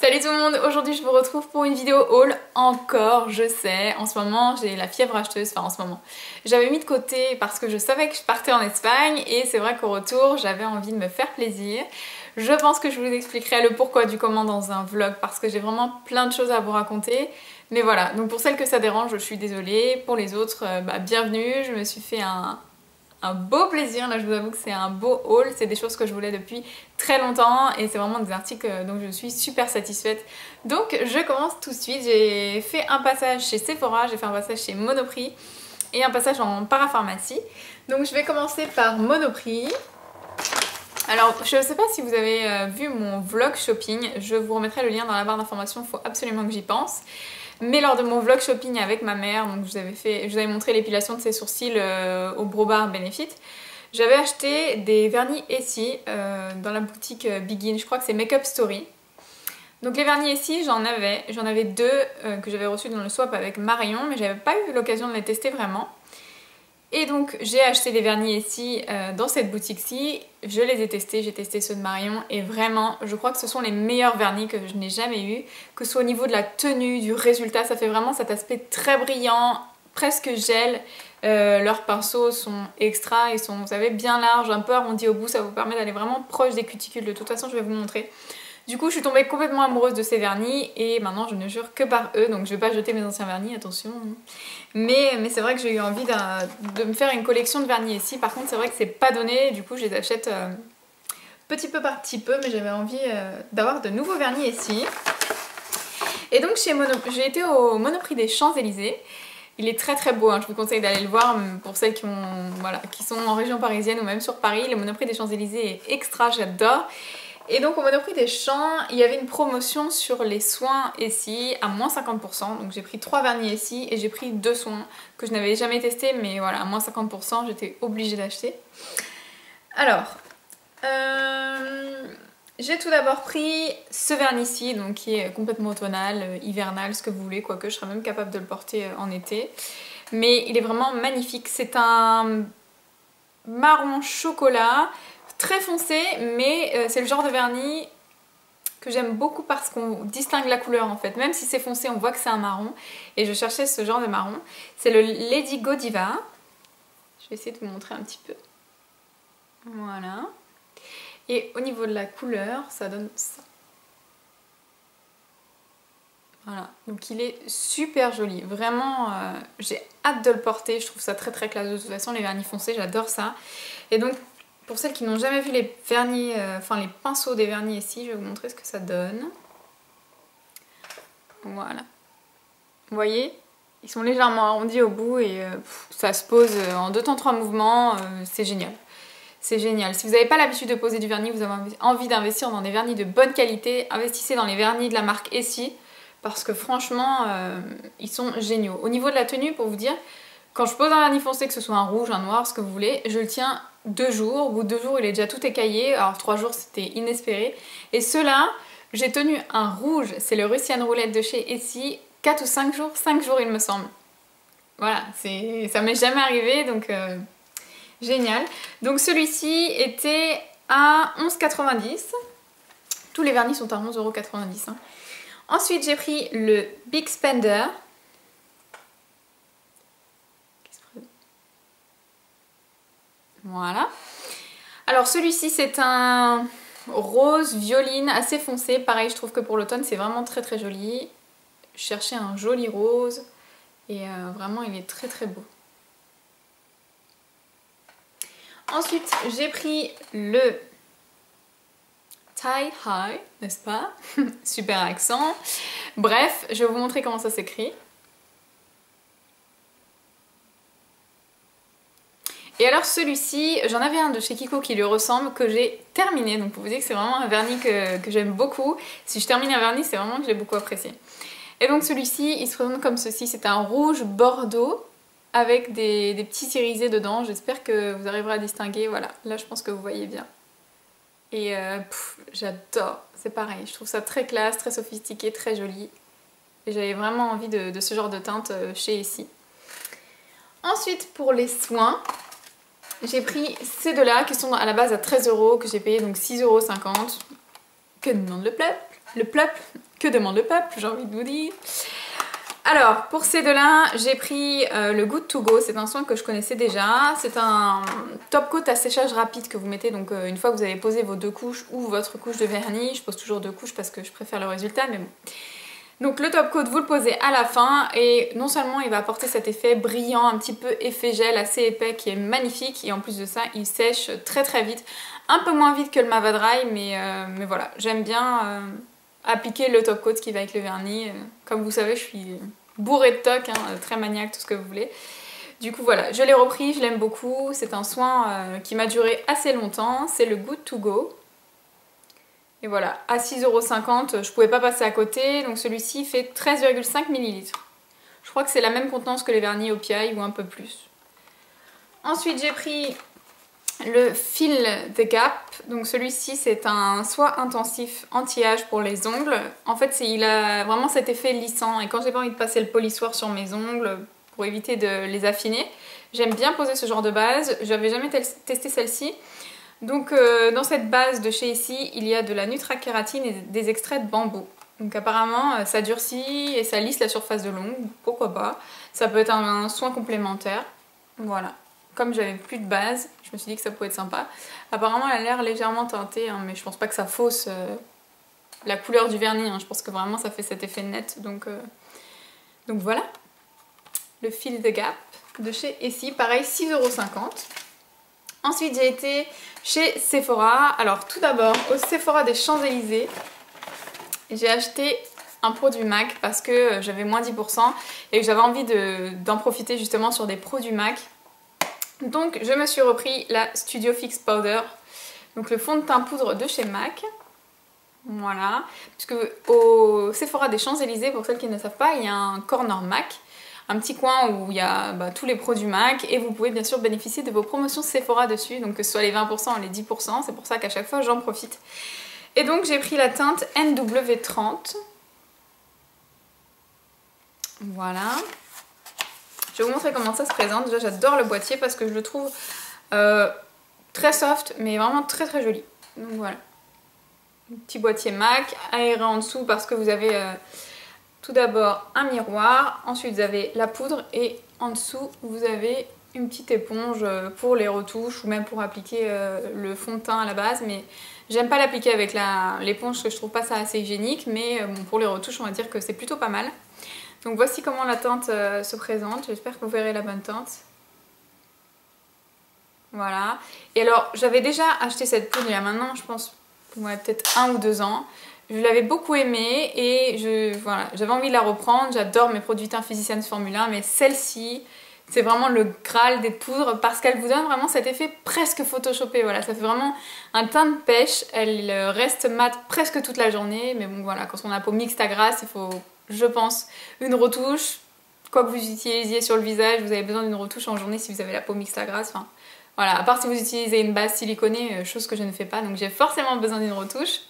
Salut tout le monde, aujourd'hui je vous retrouve pour une vidéo haul encore, je sais, en ce moment j'ai la fièvre acheteuse, enfin en ce moment. J'avais mis de côté parce que je savais que je partais en Espagne et c'est vrai qu'au retour j'avais envie de me faire plaisir. Je pense que je vous expliquerai le pourquoi du comment dans un vlog parce que j'ai vraiment plein de choses à vous raconter. Mais voilà, donc pour celles que ça dérange, je suis désolée. Pour les autres, bienvenue, je me suis fait un beau plaisir, là je vous avoue que c'est un beau haul, c'est des choses que je voulais depuis très longtemps et c'est vraiment des articles dont je suis super satisfaite. Donc je commence tout de suite, j'ai fait un passage chez Sephora, j'ai fait un passage chez Monoprix et un passage en parapharmacie. Donc je vais commencer par Monoprix. Alors je ne sais pas si vous avez vu mon vlog shopping, je vous remettrai le lien dans la barre d'informations, il faut absolument que j'y pense. Mais lors de mon vlog shopping avec ma mère, donc je vous avais montré l'épilation de ses sourcils au Brobar Benefit, j'avais acheté des vernis Essie dans la boutique Begin, je crois que c'est Makeup Story. Donc les vernis Essie, j'en avais deux que j'avais reçus dans le swap avec Marion, mais j'avais pas eu l'occasion de les tester vraiment. Et donc j'ai acheté des vernis Essie dans cette boutique-ci, je les ai testés, j'ai testé ceux de Marion et vraiment je crois que ce sont les meilleurs vernis que je n'ai jamais eu, que ce soit au niveau de la tenue, du résultat, ça fait vraiment cet aspect très brillant, presque gel. Leurs pinceaux sont extra, ils sont vous savez bien larges, un peu arrondis au bout, ça vous permet d'aller vraiment proche des cuticules, de toute façon je vais vous montrer. Du coup je suis tombée complètement amoureuse de ces vernis et maintenant je ne jure que par eux, donc je vais pas jeter mes anciens vernis, attention. Mais c'est vrai que j'ai eu envie de me faire une collection de vernis ici, par contre c'est vrai que c'est pas donné, du coup je les achète petit peu par petit peu, mais j'avais envie d'avoir de nouveaux vernis ici. Et donc j'ai été au Monoprix des Champs-Élysées. Il est très très beau, hein. Je vous conseille d'aller le voir pour celles qui sont en région parisienne ou même sur Paris. Le Monoprix des Champs-Élysées est extra, j'adore. Et donc au Monoprix des Champs, il y avait une promotion sur les soins Essie à moins 50%. Donc j'ai pris 3 vernis Essie et j'ai pris 2 soins que je n'avais jamais testés, mais voilà, à moins 50%, j'étais obligée d'acheter. Alors, j'ai tout d'abord pris ce vernis-ci, donc qui est complètement automnal, hivernal, ce que vous voulez, quoique je serais même capable de le porter en été. Mais il est vraiment magnifique, c'est un marron chocolat, très foncé, mais c'est le genre de vernis que j'aime beaucoup parce qu'on distingue la couleur en fait. Même si c'est foncé, on voit que c'est un marron. Et je cherchais ce genre de marron. C'est le Lady Godiva. Je vais essayer de vous montrer un petit peu. Voilà. Et au niveau de la couleur, ça donne ça. Voilà, donc il est super joli. Vraiment, j'ai hâte de le porter. Je trouve ça très très classe. De toute façon, les vernis foncés, j'adore ça. Et donc, pour celles qui n'ont jamais vu les vernis, les pinceaux des vernis ici, je vais vous montrer ce que ça donne. Voilà. Vous voyez, ils sont légèrement arrondis au bout et ça se pose en 2 temps 3 mouvements. C'est génial. C'est génial. Si vous n'avez pas l'habitude de poser du vernis, vous avez envie d'investir dans des vernis de bonne qualité, investissez dans les vernis de la marque Essie parce que franchement, ils sont géniaux. Au niveau de la tenue, pour vous dire, quand je pose un vernis foncé, que ce soit un rouge, un noir, ce que vous voulez, je le tiens 2 jours. Au bout de 2 jours, il est déjà tout écaillé. Alors 3 jours, c'était inespéré. Et ceux-là, j'ai tenu un rouge, c'est le Russian Roulette de chez Essie, 4 ou 5 jours, 5 jours il me semble. Voilà, ça m'est jamais arrivé, donc génial. Donc celui-ci était à 11,90 €. Tous les vernis sont à 11,90 €. Hein. Ensuite, j'ai pris le Big Spender. Voilà. Alors celui-ci c'est un rose violine assez foncé. Pareil, je trouve que pour l'automne c'est vraiment très très joli. Je cherchais un joli rose et vraiment il est très très beau. Ensuite j'ai pris le Tie High, n'est-ce pas? Super accent. Bref, je vais vous montrer comment ça s'écrit. Et alors celui-ci, j'en avais un de chez Kiko qui lui ressemble, que j'ai terminé. Donc pour vous dire que c'est vraiment un vernis que j'aime beaucoup. Si je termine un vernis, c'est vraiment que j'ai beaucoup apprécié. Et donc celui-ci, il se présente comme ceci. C'est un rouge bordeaux avec des petits irisés dedans. J'espère que vous arriverez à distinguer. Voilà, là je pense que vous voyez bien. Et j'adore, c'est pareil. Je trouve ça très classe, très sophistiqué, très joli. Et j'avais vraiment envie de ce genre de teinte chez Essie. Ensuite, pour les soins, j'ai pris ces deux-là qui sont à la base à 13 €, que j'ai payé donc 6,50 €. Que demande le peuple? Que demande le peuple, j'ai envie de vous dire. Alors, pour ces deux-là, j'ai pris le Good To Go. C'est un soin que je connaissais déjà. C'est un top coat à séchage rapide que vous mettez. Donc, une fois que vous avez posé vos 2 couches ou votre couche de vernis. Je pose toujours 2 couches parce que je préfère le résultat, mais bon. Donc, le top coat, vous le posez à la fin. Et non seulement il va apporter cet effet brillant, un petit peu effet gel assez épais qui est magnifique. Et en plus de ça, il sèche très très vite. Un peu moins vite que le Mava Dry, mais voilà. J'aime bien... appliquer le top coat qui va avec le vernis. Comme vous savez, je suis bourrée de toc, hein, très maniaque, tout ce que vous voulez. Du coup voilà, je l'ai repris, je l'aime beaucoup. C'est un soin qui m'a duré assez longtemps. C'est le Good To Go. Et voilà, à 6,50 €, je pouvais pas passer à côté. Donc celui-ci fait 13,5 ml. Je crois que c'est la même contenance que les vernis OPI ou un peu plus. Ensuite j'ai pris le Fill the Gap, donc celui-ci c'est un soin intensif anti-âge pour les ongles. En fait il a vraiment cet effet lissant et quand j'ai pas envie de passer le polissoir sur mes ongles pour éviter de les affiner, j'aime bien poser ce genre de base. J'avais jamais testé celle-ci. Donc dans cette base de chez ici, il y a de la Nutra-Kératine et des extraits de bambou. Donc apparemment ça durcit et ça lisse la surface de l'ongle, pourquoi pas. Ça peut être un soin complémentaire, voilà. Comme j'avais plus de base, je me suis dit que ça pouvait être sympa. Apparemment elle a l'air légèrement teintée, hein, mais je pense pas que ça fausse la couleur du vernis, hein. Je pense que vraiment ça fait cet effet net. Donc voilà, le Fill the Gap de chez Essie, pareil 6,50 €. Ensuite j'ai été chez Sephora. Alors tout d'abord au Sephora des Champs-Élysées, j'ai acheté un produit MAC parce que j'avais moins 10% et que j'avais envie d'en profiter justement sur des produits MAC. Donc je me suis repris la Studio Fix Powder, donc le fond de teint poudre de chez MAC. Voilà, puisque au Sephora des Champs-Élysées, pour celles qui ne savent pas, il y a un corner MAC, un petit coin où il y a tous les produits MAC et vous pouvez bien sûr bénéficier de vos promotions Sephora dessus, donc que ce soit les 20% ou les 10%, c'est pour ça qu'à chaque fois j'en profite. Et donc j'ai pris la teinte NW30. Voilà. Je vais vous montrer comment ça se présente. Déjà j'adore le boîtier parce que je le trouve très soft mais vraiment très très joli. Donc voilà. Un petit boîtier MAC, aéré en dessous parce que vous avez tout d'abord un miroir, ensuite vous avez la poudre et en dessous vous avez une petite éponge pour les retouches ou même pour appliquer le fond de teint à la base, mais j'aime pas l'appliquer avec l'éponge parce que je trouve pas ça assez hygiénique, mais bon, pour les retouches on va dire que c'est plutôt pas mal. Donc voici comment la teinte se présente, j'espère que vous verrez la bonne teinte. Voilà. Et alors j'avais déjà acheté cette poudre il y a maintenant je pense ouais, peut-être 1 ou 2 ans. Je l'avais beaucoup aimée et voilà, j'avais envie de la reprendre. J'adore mes produits teints Physicians Formula, mais celle-ci c'est vraiment le graal des poudres parce qu'elle vous donne vraiment cet effet presque photoshopé. Voilà, ça fait vraiment un teint de pêche. Elle reste mate presque toute la journée, mais bon voilà, quand on a peau mixte à grasse, il faut, je pense, une retouche. Quoi que vous utilisiez sur le visage, vous avez besoin d'une retouche en journée si vous avez la peau mixte à grasse. Enfin, voilà, à part si vous utilisez une base siliconée, chose que je ne fais pas, donc j'ai forcément besoin d'une retouche.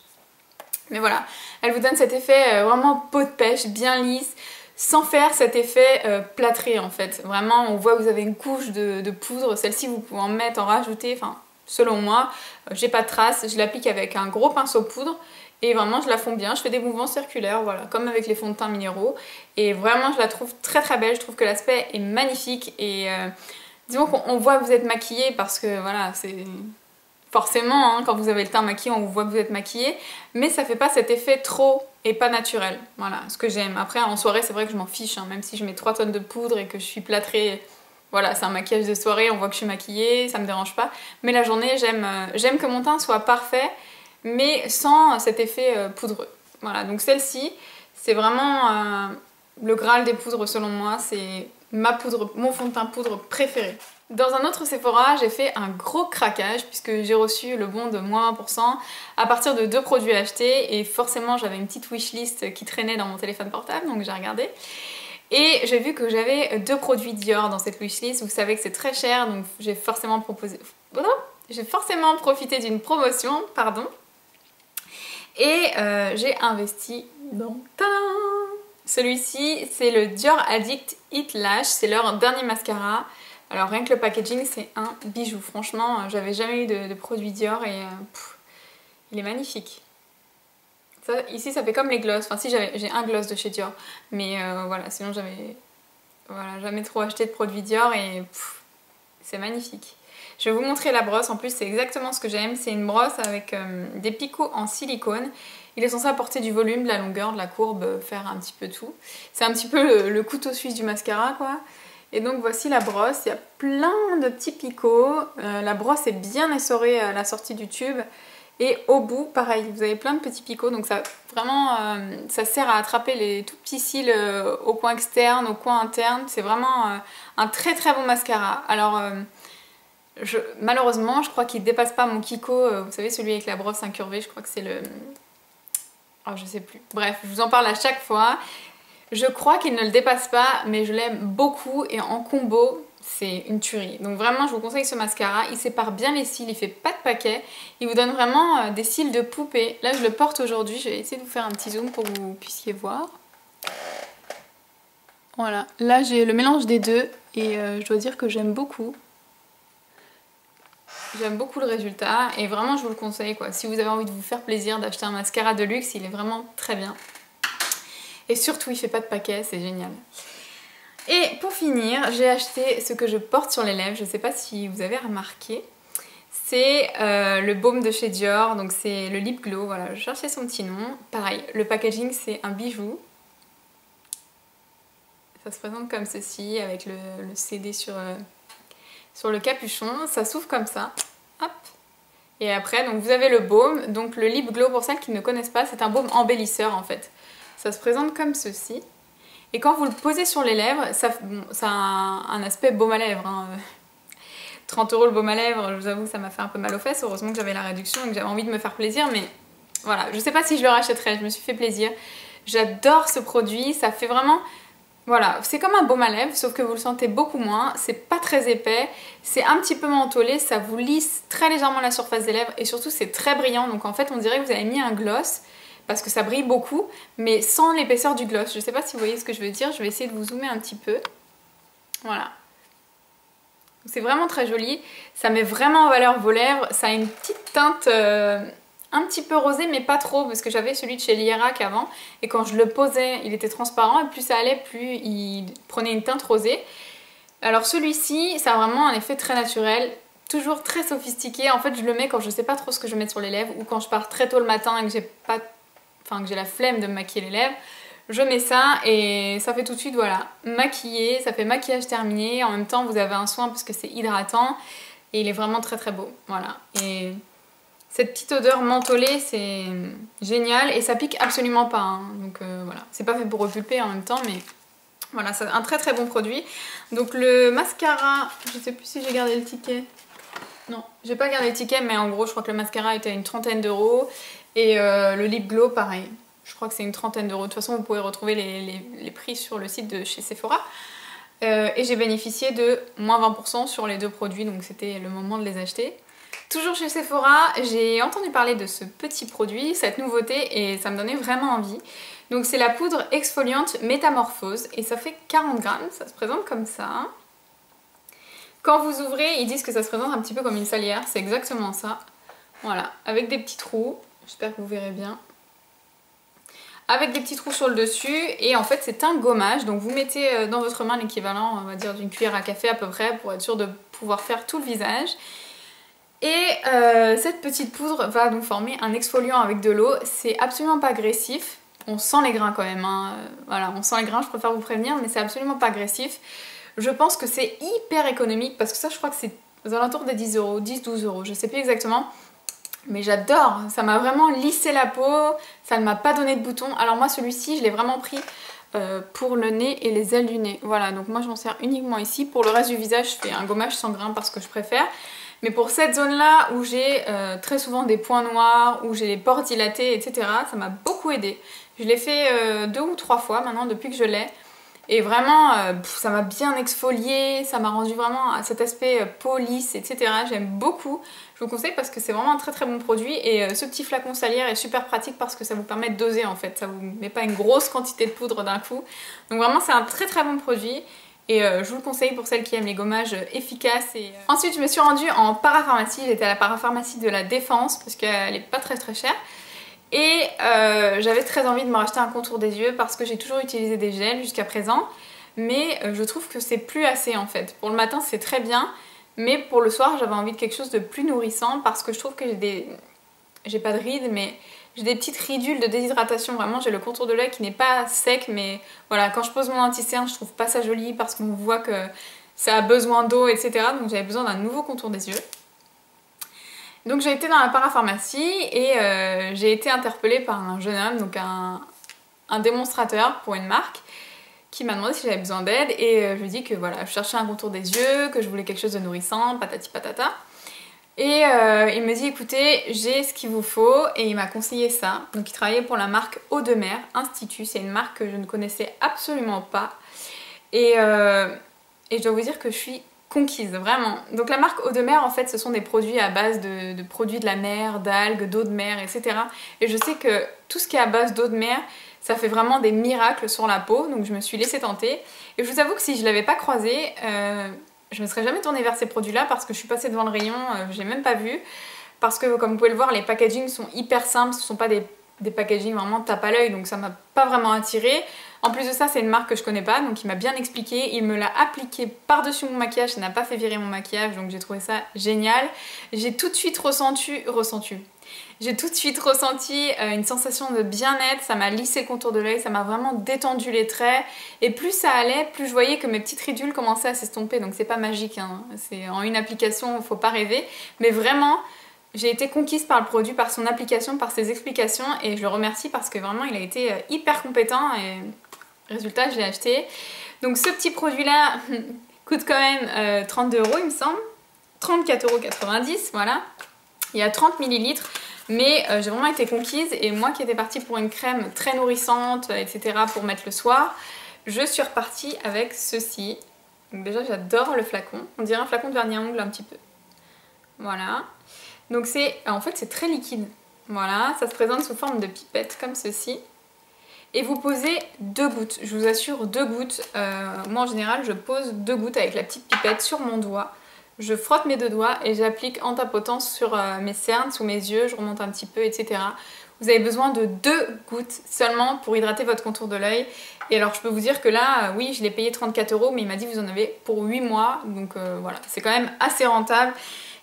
Mais voilà, elle vous donne cet effet vraiment peau de pêche, bien lisse, sans faire cet effet plâtré en fait. Vraiment, on voit que vous avez une couche de poudre, celle-ci vous pouvez en mettre, en rajouter, enfin, selon moi, j'ai pas de traces, je l'applique avec un gros pinceau poudre et vraiment je la fonds bien, je fais des mouvements circulaires, voilà, comme avec les fonds de teint minéraux. Et vraiment, je la trouve très très belle, je trouve que l'aspect est magnifique et disons qu'on voit que vous êtes maquillée parce que voilà, c'est... Forcément, hein, quand vous avez le teint maquillé, on voit que vous êtes maquillée, mais ça fait pas cet effet trop et pas naturel. Voilà, ce que j'aime. Après, en soirée, c'est vrai que je m'en fiche, hein, même si je mets 3 tonnes de poudre et que je suis plâtrée. Voilà, c'est un maquillage de soirée, on voit que je suis maquillée, ça me dérange pas. Mais la journée, j'aime que mon teint soit parfait, mais sans cet effet poudreux. Voilà, donc celle-ci, c'est vraiment le graal des poudres selon moi. C'est ma poudre, mon fond de teint poudre préféré. Dans un autre Sephora, j'ai fait un gros craquage puisque j'ai reçu le bon de moins 20% à partir de 2 produits achetés et forcément j'avais une petite wishlist qui traînait dans mon téléphone portable, donc j'ai regardé. Et j'ai vu que j'avais 2 produits Dior dans cette wishlist. Vous savez que c'est très cher, donc j'ai forcément profité d'une promotion, pardon. Et j'ai investi dans celui-ci, c'est le Dior Addict Hit Lash, c'est leur dernier mascara. Alors rien que le packaging c'est un bijou, franchement j'avais jamais eu de produit Dior et il est magnifique. Ça, ici ça fait comme les glosses, enfin si j'ai un gloss de chez Dior, mais voilà, sinon j'avais voilà, jamais trop acheté de produits Dior et c'est magnifique. Je vais vous montrer la brosse, en plus c'est exactement ce que j'aime, c'est une brosse avec des picots en silicone. Il est censé apporter du volume, de la longueur, de la courbe, faire un petit peu tout. C'est un petit peu le couteau suisse du mascara quoi. Et donc voici la brosse, il y a plein de petits picots, la brosse est bien essorée à la sortie du tube. Et au bout, pareil, vous avez plein de petits picots, donc ça vraiment, ça sert à attraper les tout petits cils au coin externe, au coin interne. C'est vraiment un très très bon mascara. Alors, malheureusement, je crois qu'il ne dépasse pas mon Kiko, vous savez, celui avec la brosse incurvée, je crois que c'est le... Oh, je sais plus. Bref, je vous en parle à chaque fois. Je crois qu'il ne le dépasse pas, mais je l'aime beaucoup et en combo, c'est une tuerie. Donc vraiment, je vous conseille ce mascara. Il sépare bien les cils, il fait pas de paquet. Il vous donne vraiment des cils de poupée. Là, je le porte aujourd'hui. Je vais essayer de vous faire un petit zoom pour que vous puissiez voir. Voilà. Là, j'ai le mélange des deux et je dois dire que j'aime beaucoup. J'aime beaucoup le résultat et vraiment, je vous le conseille quoi. Si vous avez envie de vous faire plaisir d'acheter un mascara de luxe, il est vraiment très bien. Et surtout, il fait pas de paquet, c'est génial. Et pour finir, j'ai acheté ce que je porte sur les lèvres, je ne sais pas si vous avez remarqué. C'est le baume de chez Dior, donc c'est le Lip Glow, voilà, je cherchais son petit nom. Pareil, le packaging c'est un bijou. Ça se présente comme ceci, avec le CD sur le capuchon. Ça s'ouvre comme ça, hop. Et après, donc vous avez le baume, donc le Lip Glow, pour celles qui ne connaissent pas, c'est un baume embellisseur en fait. Ça se présente comme ceci. Et quand vous le posez sur les lèvres, ça a un aspect baume à lèvres. Hein. 30 € le baume à lèvres, je vous avoue que ça m'a fait un peu mal aux fesses. Heureusement que j'avais la réduction et que j'avais envie de me faire plaisir. Mais voilà, je sais pas si je le rachèterai, je me suis fait plaisir. J'adore ce produit, ça fait vraiment... Voilà, c'est comme un baume à lèvres, sauf que vous le sentez beaucoup moins. C'est pas très épais, c'est un petit peu mentholé, ça vous lisse très légèrement la surface des lèvres. Et surtout, c'est très brillant, donc en fait, on dirait que vous avez mis un gloss. Parce que ça brille beaucoup, mais sans l'épaisseur du gloss. Je sais pas si vous voyez ce que je veux dire, je vais essayer de vous zoomer un petit peu. Voilà. C'est vraiment très joli, ça met vraiment en valeur vos lèvres, ça a une petite teinte un petit peu rosée, mais pas trop, parce que j'avais celui de chez Lierac avant, et quand je le posais, il était transparent, et plus ça allait, plus il prenait une teinte rosée. Alors celui-ci, ça a vraiment un effet très naturel, toujours très sophistiqué. En fait, je le mets quand je sais pas trop ce que je vais mettre sur les lèvres, ou quand je pars très tôt le matin et que j'ai la flemme de me maquiller les lèvres, je mets ça et ça fait tout de suite, voilà, maquiller, ça fait maquillage terminé. En même temps, vous avez un soin parce que c'est hydratant et il est vraiment très très beau, voilà. Et cette petite odeur mentholée, c'est génial et ça pique absolument pas, hein. Donc voilà, c'est pas fait pour repulper en même temps, mais voilà, c'est un très très bon produit. Donc le mascara, je sais plus si j'ai gardé le ticket. Non, j'ai pas gardé le ticket, mais en gros, je crois que le mascara était à une 30aine d'euros. Et le Lip Glow, pareil. Je crois que c'est une 30aine d'euros. De toute façon, vous pouvez retrouver les prix sur le site de chez Sephora. Et j'ai bénéficié de moins 20% sur les deux produits, donc c'était le moment de les acheter. Toujours chez Sephora, j'ai entendu parler de ce petit produit, cette nouveauté, et ça me donnait vraiment envie. Donc c'est la poudre exfoliante Métamorphose, et ça fait 40 grammes, ça se présente comme ça. Quand vous ouvrez, ils disent que ça se présente un petit peu comme une salière, c'est exactement ça. Voilà, avec des petits trous, j'espère que vous verrez bien. Avec des petits trous sur le dessus, et en fait c'est un gommage, donc vous mettez dans votre main l'équivalent, on va dire, d'une cuillère à café à peu près, pour être sûr de pouvoir faire tout le visage. Et cette petite poudre va donc former un exfoliant avec de l'eau, c'est absolument pas agressif, on sent les grains quand même, hein. Voilà, on sent les grains, je préfère vous prévenir, mais c'est absolument pas agressif. Je pense que c'est hyper économique, parce que ça je crois que c'est aux alentours des 10 €, 10-12 €, je sais plus exactement. Mais j'adore, ça m'a vraiment lissé la peau, ça ne m'a pas donné de boutons. Alors moi celui-ci je l'ai vraiment pris pour le nez et les ailes du nez. Voilà, donc moi je m'en sers uniquement ici. Pour le reste du visage je fais un gommage sans grain parce que je préfère. Mais pour cette zone là où j'ai très souvent des points noirs, où j'ai les pores dilatés, etc. ça m'a beaucoup aidé. Je l'ai fait 2 ou 3 fois maintenant depuis que je l'ai. Et vraiment, ça m'a bien exfolié, ça m'a rendu vraiment cet aspect peau lisse, etc. J'aime beaucoup. Je vous conseille parce que c'est vraiment un très très bon produit. Et ce petit flacon salière est super pratique parce que ça vous permet de doser en fait. Ça vous met pas une grosse quantité de poudre d'un coup. Donc vraiment, c'est un très très bon produit. Et je vous le conseille pour celles qui aiment les gommages efficaces. Ensuite, je me suis rendue en parapharmacie. J'étais à la parapharmacie de la Défense parce qu'elle est pas très très chère. Et j'avais très envie de me racheter un contour des yeux parce que j'ai toujours utilisé des gels jusqu'à présent. Mais je trouve que c'est plus assez en fait. Pour le matin c'est très bien, mais pour le soir j'avais envie de quelque chose de plus nourrissant parce que je trouve que j'ai pas de rides, mais j'ai des petites ridules de déshydratation. Vraiment j'ai le contour de l'œil qui n'est pas sec, mais voilà, quand je pose mon anti-cerne je trouve pas ça joli parce qu'on voit que ça a besoin d'eau, etc. Donc j'avais besoin d'un nouveau contour des yeux. Donc j'ai été dans la parapharmacie et j'ai été interpellée par un jeune homme, donc un démonstrateur pour une marque, qui m'a demandé si j'avais besoin d'aide et je lui ai dit que voilà, je cherchais un contour des yeux, que je voulais quelque chose de nourrissant, patati patata. Et il me dit écoutez, j'ai ce qu'il vous faut, et il m'a conseillé ça. Donc il travaillait pour la marque Eau de Mer Institut, c'est une marque que je ne connaissais absolument pas. Et je dois vous dire que je suis conquise, vraiment. Donc la marque Eau de Mer, en fait, ce sont des produits à base de produits de la mer, d'algues, d'eau de mer, etc. Et je sais que tout ce qui est à base d'eau de mer, ça fait vraiment des miracles sur la peau, donc je me suis laissée tenter. Et je vous avoue que si je ne l'avais pas croisé, je ne me serais jamais tournée vers ces produits-là parce que je suis passée devant le rayon, je n'ai même pas vu. Parce que comme vous pouvez le voir, les packagings sont hyper simples, ce ne sont pas des packagings vraiment tape à l'œil, donc ça m'a pas vraiment attirée. En plus de ça, c'est une marque que je connais pas, donc il m'a bien expliqué, il me l'a appliqué par-dessus mon maquillage, ça n'a pas fait virer mon maquillage, donc j'ai trouvé ça génial. J'ai tout de suite ressenti une sensation de bien-être, ça m'a lissé le contour de l'œil, ça m'a vraiment détendu les traits, et plus ça allait, plus je voyais que mes petites ridules commençaient à s'estomper, donc c'est pas magique, hein. C'est en une application, faut pas rêver, mais vraiment j'ai été conquise par le produit, par son application, par ses explications, et je le remercie parce que vraiment il a été hyper compétent, et résultat je l'ai acheté. Donc ce petit produit là coûte quand même 32 € il me semble, 34,90 €, voilà. Il y a 30 ml, mais j'ai vraiment été conquise, et moi qui étais partie pour une crème très nourrissante, etc. pour mettre le soir, je suis repartie avec ceci. Donc déjà j'adore le flacon, on dirait un flacon de vernis à ongles un petit peu. Voilà. Donc en fait c'est très liquide. Voilà, ça se présente sous forme de pipette comme ceci. Et vous posez 2 gouttes, je vous assure 2 gouttes. Moi en général je pose 2 gouttes avec la petite pipette sur mon doigt. Je frotte mes 2 doigts et j'applique en tapotant sur mes cernes, sous mes yeux, je remonte un petit peu, etc. Vous avez besoin de 2 gouttes seulement pour hydrater votre contour de l'œil. Et alors je peux vous dire que là, oui, je l'ai payé 34 €, mais il m'a dit que vous en avez pour 8 mois. Donc voilà, c'est quand même assez rentable.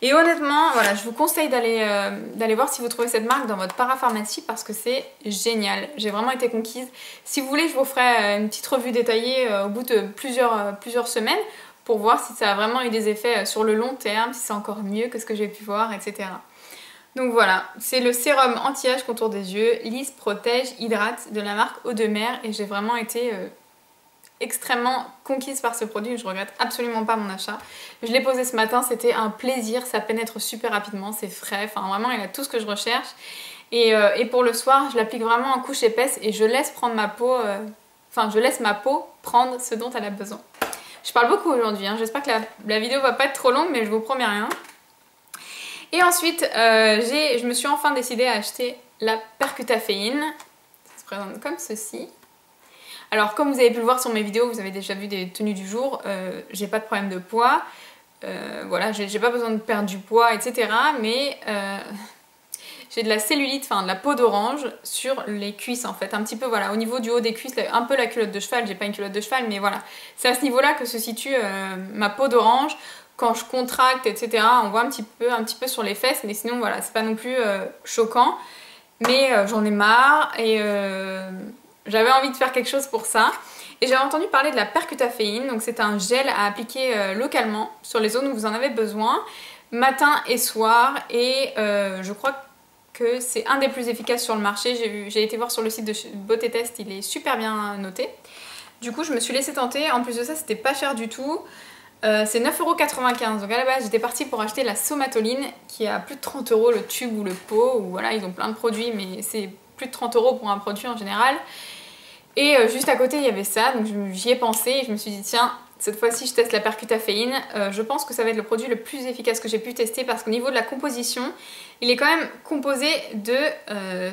Et honnêtement, voilà, je vous conseille d'aller voir si vous trouvez cette marque dans votre parapharmacie parce que c'est génial. J'ai vraiment été conquise. Si vous voulez, je vous ferai une petite revue détaillée au bout de plusieurs semaines pour voir si ça a vraiment eu des effets sur le long terme, si c'est encore mieux que ce que j'ai pu voir, etc. Donc voilà, c'est le sérum anti-âge contour des yeux, lisse, protège, hydrate de la marque Eau de Mer, et j'ai vraiment été extrêmement conquise par ce produit, je regrette absolument pas mon achat. Je l'ai posé ce matin, c'était un plaisir, ça pénètre super rapidement, c'est frais, enfin vraiment il a tout ce que je recherche. Et pour le soir, je l'applique vraiment en couche épaisse et je laisse prendre ma peau, je laisse ma peau prendre ce dont elle a besoin. Je parle beaucoup aujourd'hui, hein. J'espère que la vidéo va pas être trop longue, mais je vous promets rien. Et ensuite, je me suis enfin décidée à acheter la Percutaféine. Ça se présente comme ceci. Alors comme vous avez pu le voir sur mes vidéos, vous avez déjà vu des tenues du jour, j'ai pas de problème de poids, voilà, j'ai pas besoin de perdre du poids, etc. Mais j'ai de la cellulite, enfin de la peau d'orange sur les cuisses en fait, un petit peu voilà, au niveau du haut des cuisses, un peu la culotte de cheval, j'ai pas une culotte de cheval, mais voilà, c'est à ce niveau-là que se situe ma peau d'orange. Quand je contracte, etc., on voit un petit peu sur les fesses, mais sinon voilà, c'est pas non plus choquant. Mais j'en ai marre et j'avais envie de faire quelque chose pour ça. Et j'avais entendu parler de la Percutaféine, donc c'est un gel à appliquer localement sur les zones où vous en avez besoin, matin et soir, et je crois que c'est un des plus efficaces sur le marché. J'ai été voir sur le site de Beauté Test, il est super bien noté. Du coup je me suis laissée tenter, en plus de ça c'était pas cher du tout. C'est 9,95 €, donc à la base j'étais partie pour acheter la Somatoline qui a plus de 30 € le tube ou le pot, ou voilà, ils ont plein de produits mais c'est plus de 30 € pour un produit en général. Et juste à côté il y avait ça, donc j'y ai pensé et je me suis dit tiens, cette fois-ci je teste la Percutaféine. Je pense que ça va être le produit le plus efficace que j'ai pu tester parce qu'au niveau de la composition, il est quand même composé de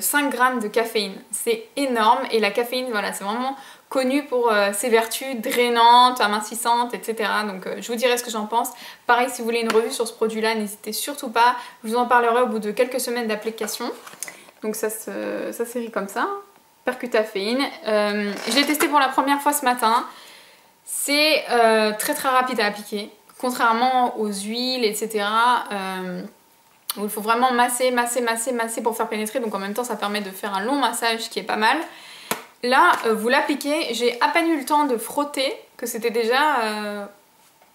5 grammes de caféine. C'est énorme, et la caféine, voilà, c'est vraiment connu pour ses vertus drainantes, amincissantes, etc. Donc je vous dirai ce que j'en pense. Pareil, si vous voulez une revue sur ce produit-là, n'hésitez surtout pas. Je vous en parlerai au bout de quelques semaines d'application. Donc ça série comme ça. Percutaféine. Je l'ai testé pour la première fois ce matin. C'est très rapide à appliquer. Contrairement aux huiles, etc. Où il faut vraiment masser pour faire pénétrer. Donc en même temps ça permet de faire un long massage qui est pas mal. Là vous l'appliquez, j'ai à peine eu le temps de frotter que c'était déjà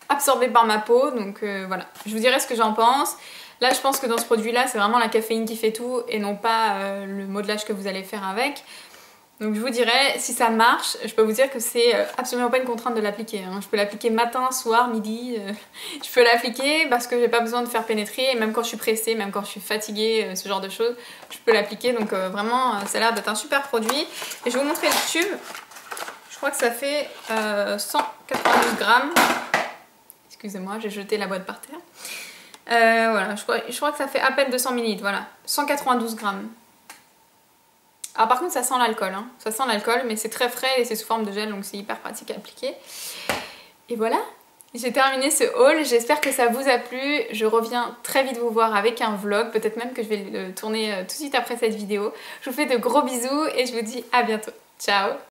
absorbé par ma peau. Donc voilà, je vous dirai ce que j'en pense. Là je pense que dans ce produit là c'est vraiment la caféine qui fait tout et non pas le modelage que vous allez faire avec. Donc je vous dirais, si ça marche, je peux vous dire que c'est absolument pas une contrainte de l'appliquer. Hein. Je peux l'appliquer matin, soir, midi, je peux l'appliquer parce que j'ai pas besoin de faire pénétrer, et même quand je suis pressée, même quand je suis fatiguée, ce genre de choses, je peux l'appliquer. Donc vraiment, ça a l'air d'être un super produit. Et je vais vous montrer le tube. Je crois que ça fait 192 grammes. Excusez-moi, j'ai jeté la boîte par terre. Voilà, je crois que ça fait à peine 200 ml, voilà, 192 grammes. Alors par contre ça sent l'alcool, hein. Ça sent l'alcool, mais c'est très frais et c'est sous forme de gel, donc c'est hyper pratique à appliquer. Et voilà, j'ai terminé ce haul, j'espère que ça vous a plu. Je reviens très vite vous voir avec un vlog, peut-être même que je vais le tourner tout de suite après cette vidéo. Je vous fais de gros bisous et je vous dis à bientôt. Ciao!